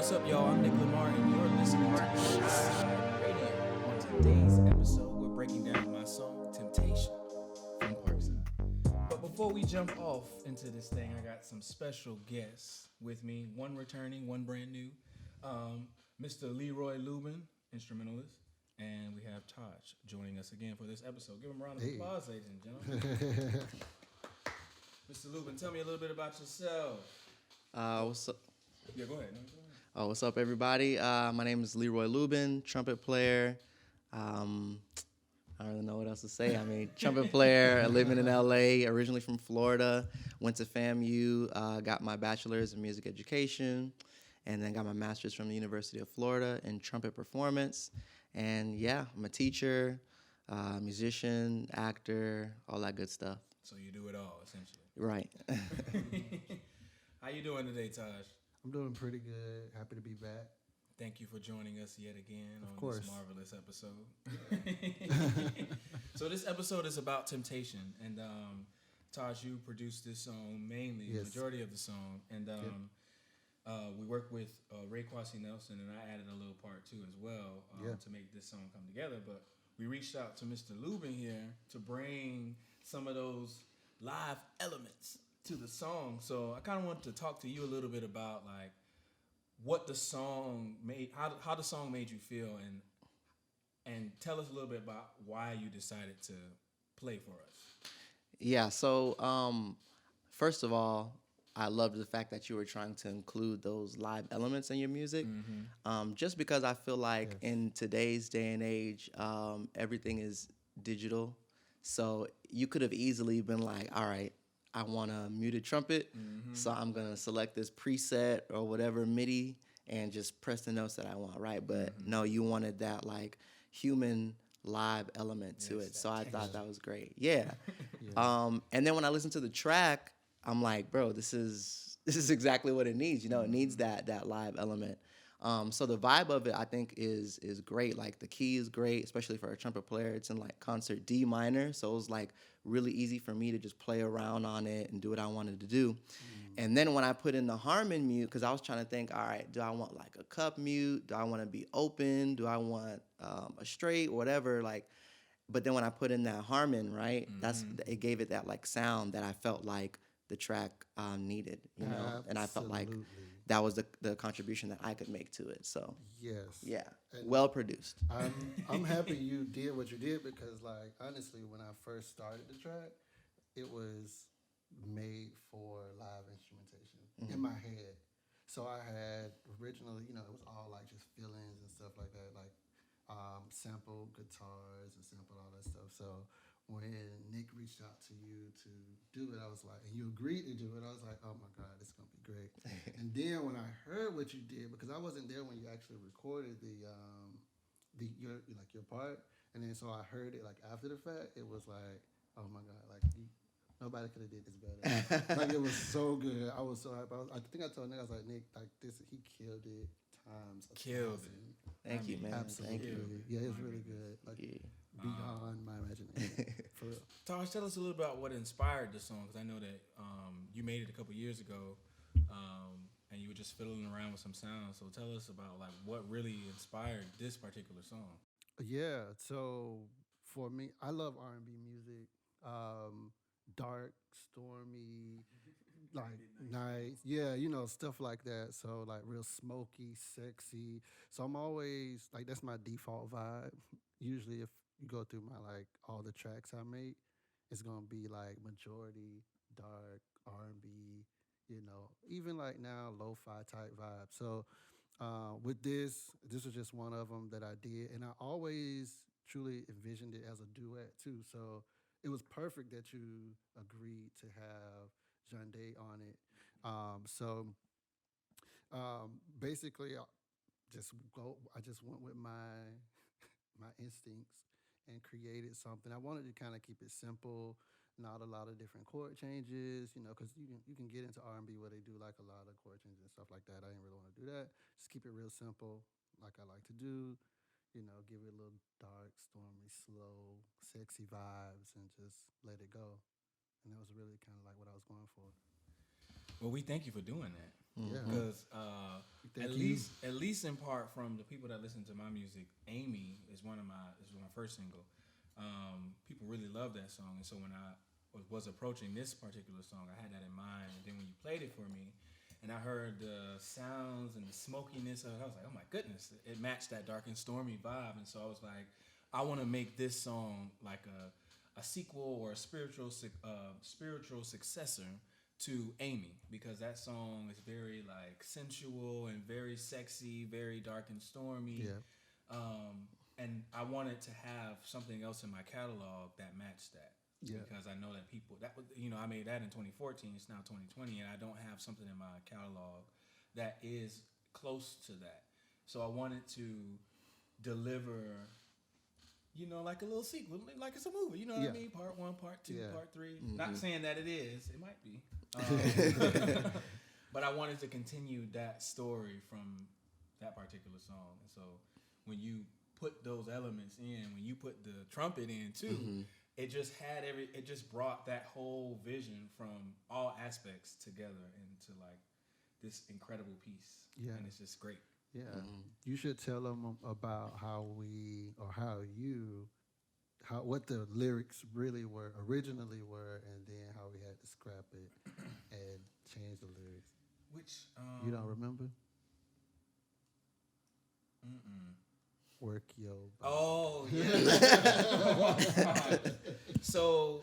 what's up, y'all? I'm Nick Lamar, and you're listening to Parkside Radio. On today's episode, we're breaking down my song "Temptation" from Parkside. But before we jump off into this thing, I got some special guests with me. One returning, one brand new. Mr. Leroy Lubin, instrumentalist, and we have Taj joining us again for this episode. Give him a round of applause, ladies and gentlemen. Mr. Lubin, tell me a little bit about yourself. What's up? Yeah, go ahead. No, go ahead. What's up, everybody? My name is Leroy Lubin, trumpet player. I don't really know what else to say. I mean, trumpet player, living in LA, originally from Florida. Went to FAMU, got my bachelor's in music education, and then got my master's from the University of Florida in trumpet performance. And yeah, I'm a teacher, musician, actor, all that good stuff. So you do it all, essentially. Right. How you doing today, Taj? I'm doing pretty good. Happy to be back. Thank you for joining us yet again on this marvelous episode. So this episode is about temptation, and Taj, you produced this song mainly, the majority of the song, and we worked with Ray Kwasi Nelson, and I added a little part too as well to make this song come together. But we reached out to Mr. Lubin here to bring some of those live elements to the song. So I kind of wanted to talk to you a little bit about like what the song made, how the song made you feel, and tell us a little bit about why you decided to play for us. Yeah, so first of all, I loved the fact that you were trying to include those live elements in your music. Just because I feel like in today's day and age, everything is digital. So you could have easily been like, all right, I want a muted trumpet, so I'm going to select this preset or whatever MIDI and just press the notes that I want, right? But no, you wanted that like human live element to it. So I thought that was great. Yeah. And then when I listened to the track, I'm like, bro, this is exactly what it needs. You know, it needs that live element. So the vibe of it, I think, is great. Like the key is great, especially for a trumpet player. It's in like concert D minor, so it was like really easy for me to just play around on it and do what I wanted to do. And then when I put in the harmon mute, because I was trying to think, all right, do I want like a cup mute? Do I want to be open? Do I want a straight, whatever? Like, but then when I put in that harmon, right, it gave it that like sound that I felt like the track needed, you know, and I felt like that was the contribution that I could make to it. So yeah, and well produced. I'm happy you did what you did because, like, honestly, when I first started the track, it was made for live instrumentation in my head. So I had originally, you know, it was all like just feelings and stuff like that, like sample guitars and sample all that stuff. So when Nick reached out to you to do it, I was like, and you agreed to do it, I was like, oh my God, it's gonna be great. And then when I heard what you did, because I wasn't there when you actually recorded your part, and then so I heard it like after the fact, it was like, oh my God, like nobody could have did this better. Like it was so good. I was so happy. I think I told Nick, I was like, Nick, like this, he killed it times. Killed it. Thank you, man. Absolutely. Thank you. Yeah, it's really good. Like beyond my imagination. For real. Taj, tell us a little about what inspired the song, because I know that you made it a couple years ago, and you were just fiddling around with some sounds. So tell us about like what really inspired this particular song. Yeah, so for me, I love R&B music, dark, stormy, like nice, yeah, you know, stuff like that. So like real smoky, sexy. So I'm always like, that's my default vibe. Usually, if you go through my like all the tracks I make, it's gonna be like majority dark R&B, you know, even like now lo-fi type vibe. So with this was just one of them that I did, and I always truly envisioned it as a duet too. So it was perfect that you agreed to have Jandé on it. Basically, I just went with my instincts and created something. I wanted to kind of keep it simple, not a lot of different chord changes, you know, because you can get into R&B where they do like a lot of chord changes and stuff like that. I didn't really want to do that. Just keep it real simple, like I like to do. You know, give it a little dark, stormy, slow, sexy vibes, and just let it go. And that was really kind of like what I was going for. Well, we thank you for doing that. because at least in part from the people that listen to my music, Amy is my first single. People really love that song, and so when I was approaching this particular song, I had that in mind. And then when you played it for me, and I heard the sounds and the smokiness of it, I was like, oh my goodness, it matched that dark and stormy vibe. And so I was like, I want to make this song like a sequel or a spiritual successor to Amy, because that song is very like sensual and very sexy, very dark and stormy. Yeah. And I wanted to have something else in my catalog that matched that. Yeah. Because I know that people I made that in 2014. It's now 2020, and I don't have something in my catalog that is close to that. So I wanted to deliver, like a little sequel, like it's a movie. You know what I mean? Part 1, Part 2, Part 3. Mm-hmm. Not saying that it is. It might be. But I wanted to continue that story from that particular song. And so when you put those elements in, when you put the trumpet in too, it just brought that whole vision from all aspects together into like this incredible piece. Yeah. And it's just great. Yeah. You should tell them about what the lyrics originally were, and then how we had to scrap it and change the lyrics. Which you don't remember? Work your body. Oh yeah. So,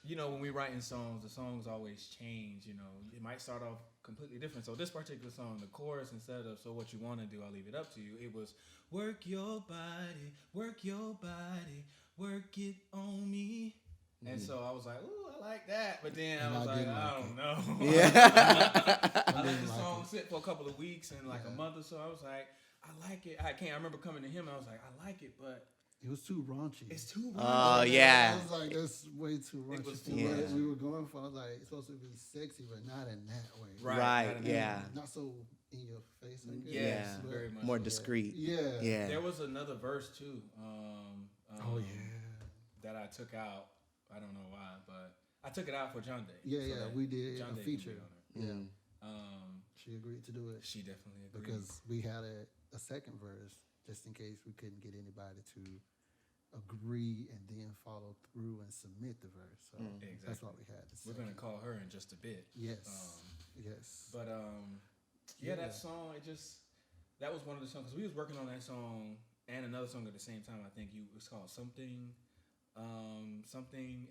when we writing songs, the songs always change. It might start off completely different. So this particular song, the chorus, instead of "so what you want to do, I'll leave it up to you," it was "work your body, work it on me." And so I was like, "Ooh, I like that," but then I was like, "I don't know." Yeah. I let the song sit for a couple of weeks and like a month or so. I was like, I like it. I remember coming to him and I was like, I like it, but it was too raunchy. It's too raunchy. Oh, yeah. I was like, that's way too raunchy. It was too much. We were going for, I was like, it's supposed to be sexy, but not in that way. Right, yeah. Not so in your face, I guess. Yes, very much. More discreet. Yeah. There was another verse, too, that I took out. I don't know why, but I took it out for Jandé. Yeah, we did Jandé a feature. Yeah. She agreed to do it. She definitely agreed. Because we had a second verse, just in case we couldn't get anybody to agree and then follow through and submit the verse. So that's what we had to say. We're going to call her in just a bit. Yes. Yes. But that song, that was one of the songs, because we was working on that song and another song at the same time. I think it was called something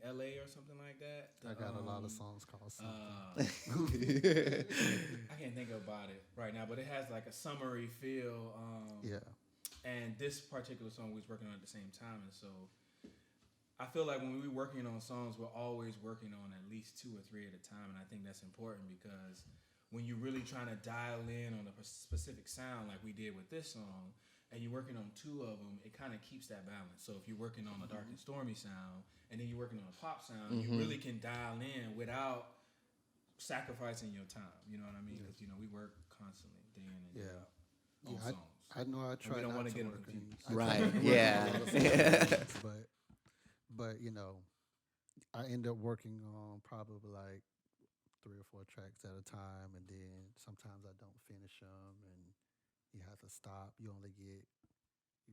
LA or something like that. I got a lot of songs called something. I can't think about it right now, but it has like a summery feel. And this particular song we was working on at the same time, and so I feel like when we're working on songs, we're always working on at least 2 or 3 at a time, and I think that's important because when you're really trying to dial in on a specific sound like we did with this song, and you're working on 2 of them, it kind of keeps that balance. So if you're working on a dark and stormy sound, and then you're working on a pop sound, you really can dial in without sacrificing your time. You know what I mean? Because we work constantly day in and day out on songs. I know I try not to get work right. Yeah. But I end up working on probably like 3 or 4 tracks at a time, and then sometimes I don't finish them, and you have to stop. You only get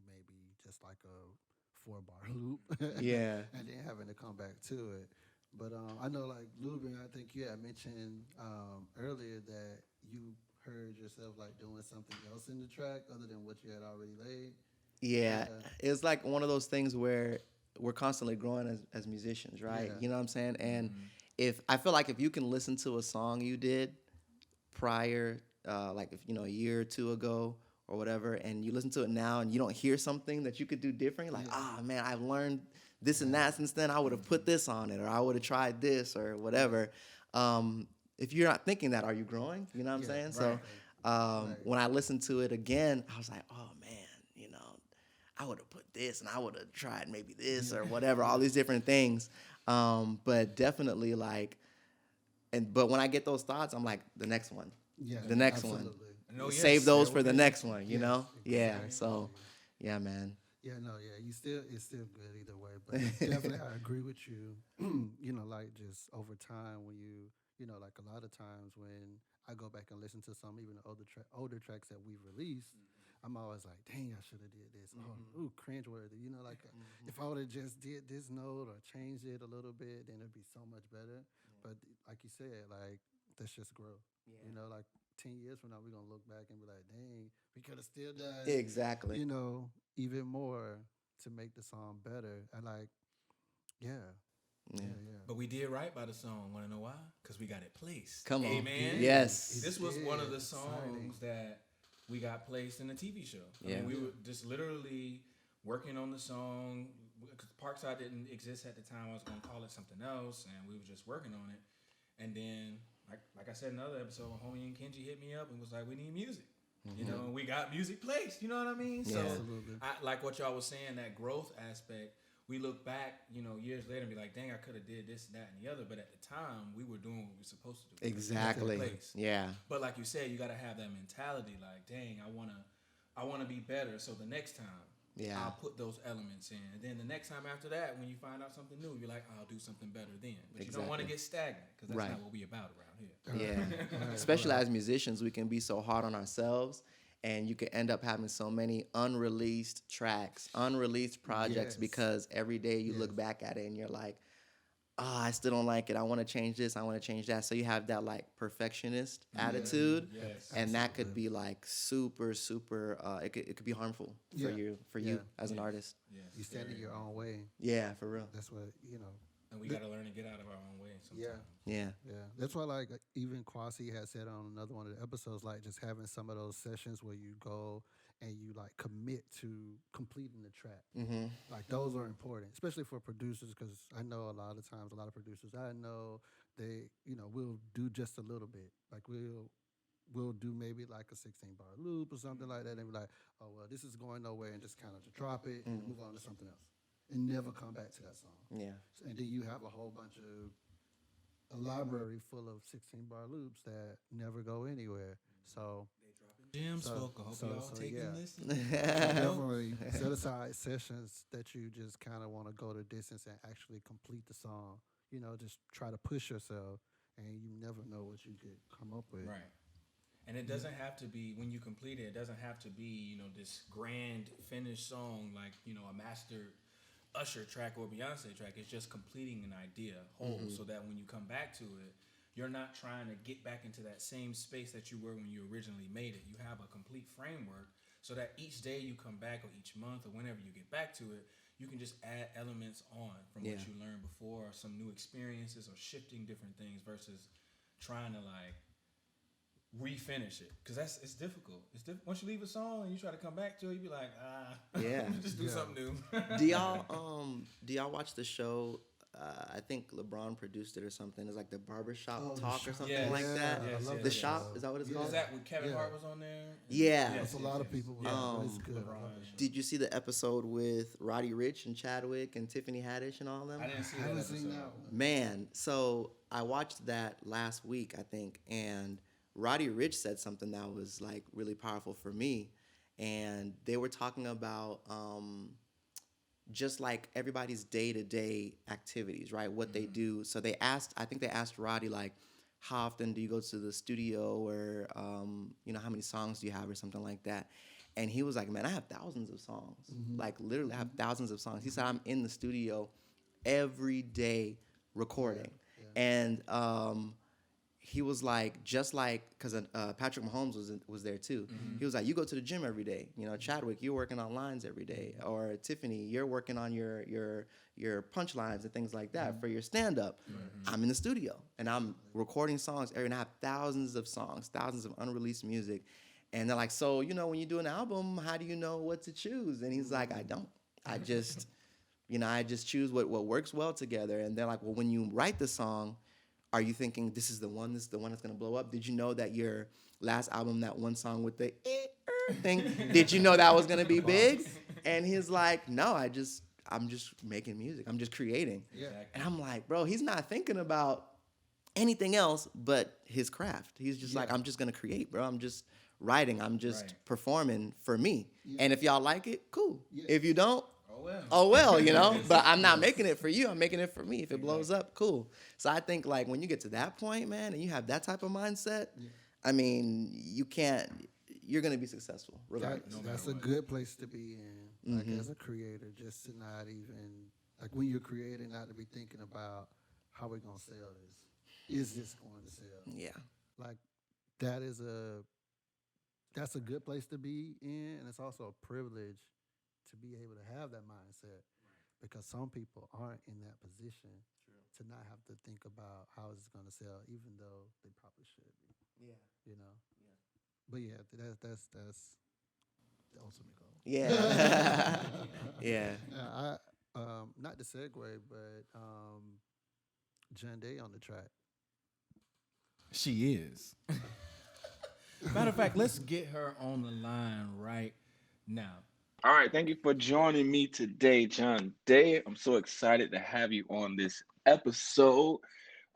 maybe just like a 4-bar loop. Yeah. And then having to come back to it. But I know, like Lubin, I think you had mentioned earlier that you heard yourself like doing something else in the track other than what you had already laid. Yeah. It's like one of those things where we're constantly growing as musicians, right? Yeah. You know what I'm saying? And if I feel like if you can listen to a song you did prior, like if a year or 2 ago or whatever, and you listen to it now and you don't hear something that you could do different, you're like, man, I've learned this and that since then. I would have put this on it, or I would have tried this or whatever. If you're not thinking that, are you growing? You know what I'm saying? Right. So when I listened to it again, I was like, oh man, I would have put this and I would have tried maybe this or whatever, all these different things. But definitely but when I get those thoughts, I'm like, the next one. Yeah, the next absolutely. one. No, Save those for the next one, you Yes, know? exactly. Yeah. So, yeah, man. Yeah, no, yeah. It's still good either way. But definitely I agree with you. Like just over time when you like a lot of times when I go back and listen to some even older tracks that we've released, I'm always like, dang, I should have did this. Oh, ooh, cringeworthy. Like if I would have just did this note or changed it a little bit, then it'd be so much better. But like you said, like that's just growth. Like 10 years from now, we're gonna look back and be like, dang, we could have still done Exactly. even more to make the song better. And like, yeah. But we did right by the song. Want to know why? Because we got it placed. Come on. Amen. Yes. This was one of the songs that we got placed in the TV show. I mean, we were just literally working on the song. Because Parkside didn't exist at the time. I was going to call it something else. And we were just working on it. And then, like I said in another episode, homie and Kenji hit me up and was like, we need music. And we got music placed. You know what I mean? So, like what y'all was saying, that growth aspect, we look back, years later and be like, dang, I could have did this, that, and the other. But at the time, we were doing what we were supposed to do. Exactly. Yeah. But like you said, you got to have that mentality. Like, dang, I wanna be better. So the next time, I'll put those elements in. And then the next time after that, when you find out something new, you're like, I'll do something better then. But you don't want to get stagnant because that's not what we about around here. Yeah. Especially as musicians, we can be so hard on ourselves. And you could end up having so many unreleased tracks, unreleased projects, because every day you look back at it and you're like, I still don't like it. I want to change this. I want to change that. So you have that like perfectionist attitude, and that could be like super, super. It could be harmful for you as an artist. You stand in your own way. Yeah, for real. That's what And we got to learn to get out of our own way sometimes. Yeah. That's why, like, even Kwasi had said on another one of the episodes, like, just having some of those sessions where you go and you, like, commit to completing the track. Like, those are important, especially for producers, because I know a lot of times, a lot of producers I know, they, will do just a little bit. Like, we'll do maybe like a 16-bar loop or something like that, and be like, oh, well, this is going nowhere, and just kind of drop it and move on to something else. And never come back to that song. Yeah. And then you have a whole bunch of a library full of 16-bar loops that never go anywhere. So gems, folk. I hope y'all taking this. Definitely set aside sessions that you just kind of want to go the distance and actually complete the song. Just try to push yourself, and you never know what you could come up with. Right. And it doesn't have to be, when you complete it, it doesn't have to be, this grand finished song like, a mastered Usher track or Beyonce track. It's just completing an idea whole, so that when you come back to it, you're not trying to get back into that same space that you were when you originally made it. You have a complete framework so that each day you come back, or each month, or whenever you get back to it, you can just add elements on from what you learned before, or some new experiences, or shifting different things versus trying to like refinish it, because it's difficult. Once you leave a song and you try to come back to it, you be like, just do something new. Do y'all watch the show? I think LeBron produced it or something. It's like the Barbershop Talk or something like that. The Shop, is that what it's called? Is that when Kevin Hart was on there? That's a lot of people. It's good. Did you see the episode with Roddy Ricch and Chadwick and Tiffany Haddish and all of them? I didn't see that episode. Man, so I watched that last week, I think, and Roddy Ricch said something that was like really powerful for me, and they were talking about just like everybody's day-to-day activities, right? What they do. So I think they asked Roddy, like, how often do you go to the studio, or how many songs do you have, or something like that. And he was like, man, I have thousands of songs. Like, literally I have thousands of songs. He said, I'm in the studio every day recording. And he was like, just like, because Patrick Mahomes was there too. He was like, you go to the gym every day. Chadwick, you're working on lines every day. Or Tiffany, you're working on your punchlines and things like that for your stand-up. I'm in the studio, and I'm recording songs and I have thousands of songs, thousands of unreleased music. And they're like, so, when you do an album, how do you know what to choose? And he's like, I don't. I just, I just choose what works well together. And they're like, well, when you write the song, are you thinking this is the one that's going to blow up? Did you know that your last album, that one song with the thing, did you know that was going to be big? And he's like, no, I'm just making music. I'm just creating. Yeah. And I'm like, bro, he's not thinking about anything else but his craft. He's just like, I'm just going to create, bro. I'm just writing. I'm just performing for me. Yeah. And if y'all like it, cool. Yeah. If you don't, oh well, you know. But I'm not making it for you. I'm making it for me. If it blows up, cool. So I think like when you get to that point, man, and you have that type of mindset, I mean, you're gonna be successful regardless. That's a good place to be in, like as a creator, just to not even like when you're creating, not to be thinking about how we're gonna sell this. Is this going to sell? Yeah. Like that's a good place to be in, and it's also a privilege to be able to have that mindset because some people aren't in that position to not have to think about how it's going to sell, even though they probably should be. Yeah. You know. Yeah. But yeah, that's the ultimate goal. Yeah. Yeah. Not to segue, but Jandé on the track. She is. Matter of fact, let's get her on the line right now. All right, thank you for joining me today, Jandé. I'm so excited to have you on this episode.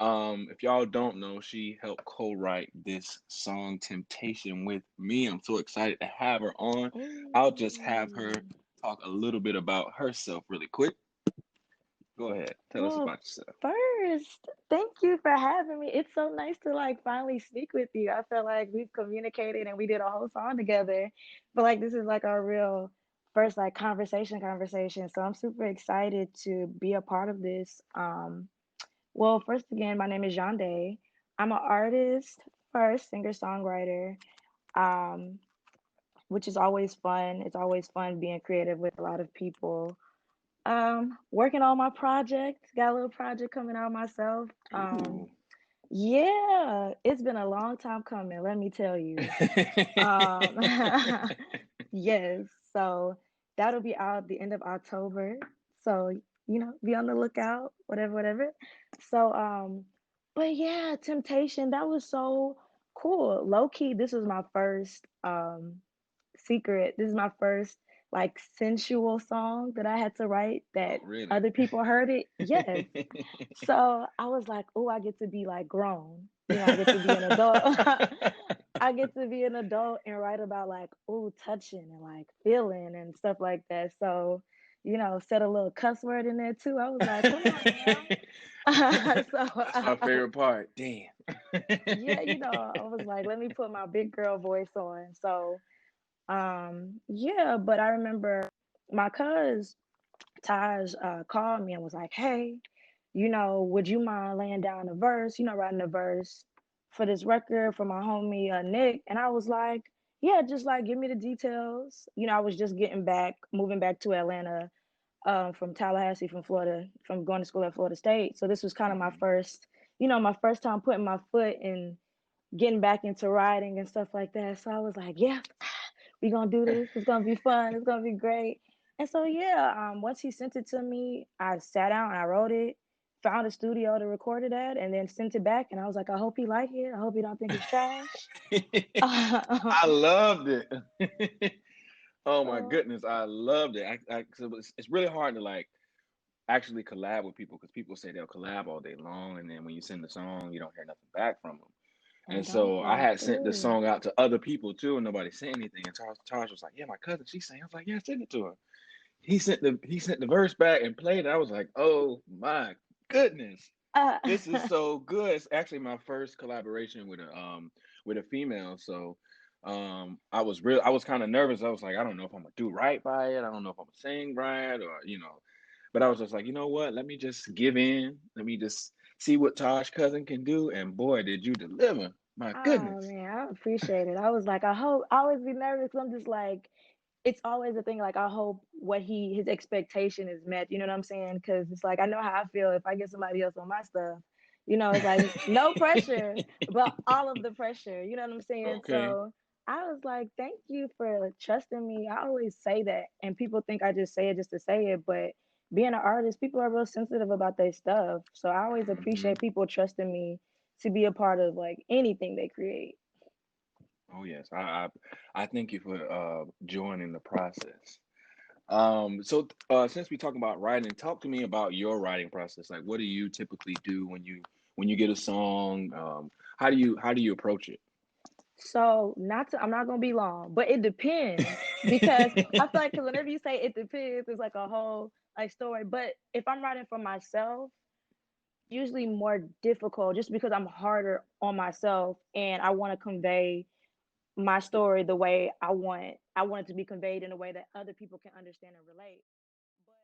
If y'all don't know, she helped co-write this song "Temptation" with me. I'm so excited to have her on. I'll just have her talk a little bit about herself really quick. Go ahead, tell us about yourself. First, thank you for having me. It's so nice to like finally speak with you. I feel like we've communicated and we did a whole song together, but like this is like our real first like conversation. So I'm super excited to be a part of this. Well, first again, my name is Jandé. I'm an artist, first singer songwriter, um, which is always fun. It's always fun being creative with a lot of people. Working on my project. Got a little project coming out myself. Ooh. Yeah, it's been a long time coming, let me tell you. Um, yes, so that'll be out the end of October. So, be on the lookout, whatever. So, but yeah, Temptation, that was so cool. Low key, this was my first secret. This is my first like sensual song that I had to write Oh, that really? other people heard it. Yes. So I was like, oh, I get to be like grown. I get to be an adult. I get to be an adult and write about like, oh, touching and like feeling and stuff like that. So, said a little cuss word in there too. I was like, come on now. That's my favorite part. Damn. Yeah, I was like, let me put my big girl voice on. So, yeah, but I remember my cuz Taj called me and was like, hey, would you mind laying down a verse, writing a verse for this record for my homie Nick? And I was like, yeah, just like give me the details. I was just moving back to Atlanta from Tallahassee, from Florida, from going to school at Florida State. So this was kind of my first time putting my foot in getting back into writing and stuff like that. So I was like, yeah, we gonna do this. It's gonna be fun. It's gonna be great. And so yeah, once he sent it to me, I sat down and I wrote it, found a studio to record it at, and then sent it back. And I was like, I hope he like it. I hope he don't think it's trash. I loved it. Oh my So goodness, I loved it. So it's really hard to like actually collab with people because people say they'll collab all day long, and then when you send the song, you don't hear nothing back from them. I And don't so I come had sent the through. song out to other people too, and nobody said anything. And Taj was like, "Yeah, my cousin, she sang." I was like, "Yeah, send it to her." He sent the verse back and played it. I was like, "Oh my goodness, Uh, this is so good." It's actually my first collaboration with a female. So I was kind of nervous. I was like, I don't know if I'm gonna do right by it. I don't know if I'm gonna sing right or But I was just like, you know what? Let me just give in. Let me just see what Tosh cousin can do. And boy, did you deliver. My oh goodness. man, I appreciate it. I was like, I hope. I always be nervous. I'm just like, it's always a thing. Like I hope what his expectation is met. You know what I'm saying? Because it's like I know how I feel if I get somebody else on my stuff. It's like no pressure, but all of the pressure. You know what I'm saying? Okay. So I was like, thank you for trusting me. I always say that, and people think I just say it just to say it, but being an artist, people are real sensitive about their stuff. So I always Hmm. appreciate people trusting me to be a part of like anything they create. Oh yes. I thank you for joining the process. So since we talk about writing, talk to me about your writing process. Like what do you typically do when you get a song? How do you approach it? So I'm not gonna be long, but it depends. because I feel like, because whenever you say it depends, it's like a whole like story. But if I'm writing for myself, usually more difficult just because I'm harder on myself and I want to convey my story the way I want it to be conveyed in a way that other people can understand and relate. But